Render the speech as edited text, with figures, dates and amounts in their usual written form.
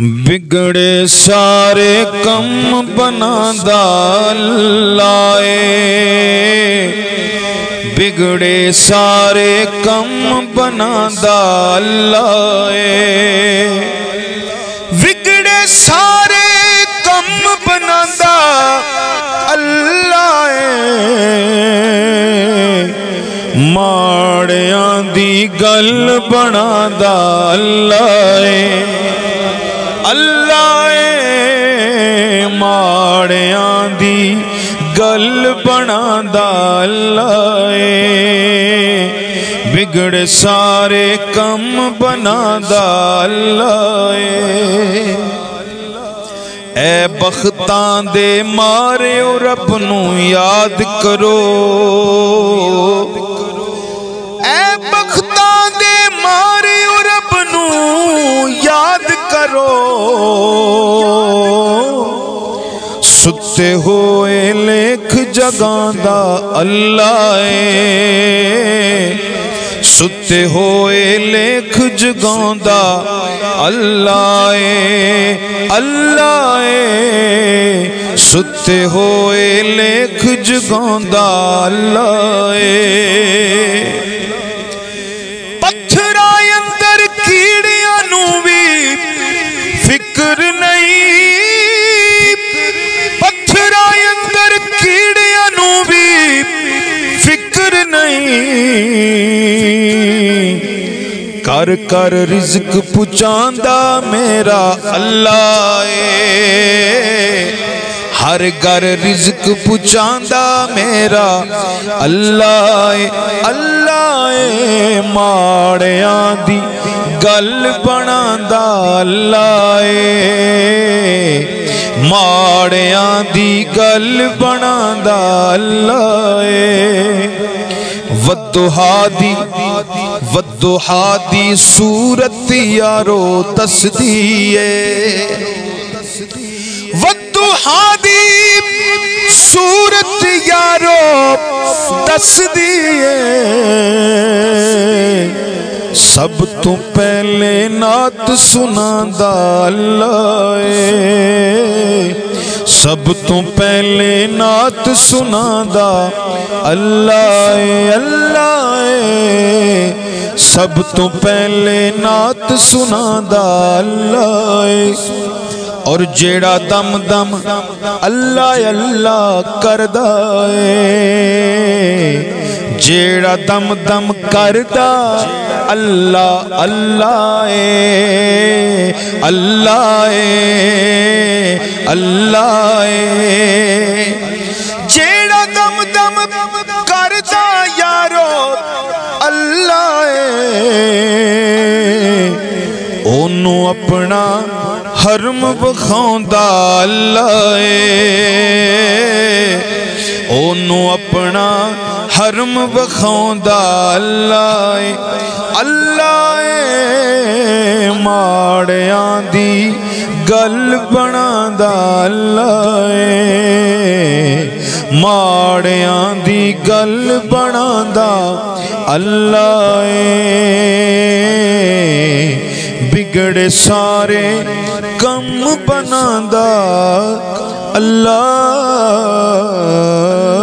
بگڑے سارے کم بنادا اللہ بگڑے سارے کم بنادا اللہ بگڑے سارے کم بنادا اللہ ماڑیاں دی گل بنادا اللہ اللہ ماڑیاں دی گل بنادا اللہ بگڑ سارے کم بنادا اللہ اے بختاں دے ماریو رب نو یاد کرو اے بختاں دے ماریو رب نو یاد کرو ستے ہوئے لکھ جگاندا اللہ ستے ہوئے لکھ جگاندا اللہ اللہ ستے ہوئے لکھ جگاندا اللہ پتھراں اندر کیڑیاں نو بھی فکر نہیں پتھراں اندر کیڑیاں نو بھی فکر نہیں کر کر رزق پہنچاندا میرا اللہ ہر گھر رزق پہنچاندا میرا اللہ اللہ ماڑیاں دی گل بنادا اللہ ماڑیاں دی گل بنادا اللہ ودہا دی صورت یارو تسدی ودہا دی صورت یارو تسدی سب تو پہلے نعت سناندا اللہ سب تو پہلے نعت سناندا اللہ اللہ سب تو پہلے نعت سناندا اللہ اور جیڑا دم دم اللہ اللہ کردا جیڑا دم دم کردا اللہ اللہ اللہ اللہ جیڑا دم دم کردا یارو اللہ اونوں اپنا حرم بخاوندا اللہ اونوں اپنا حرم بخاوندا اللہ اللہ ماڑیاں دی گل بنادا اللہ ماڑیاں دی گل بنادا اللہ بگڑے سارے کم بنادا اللہ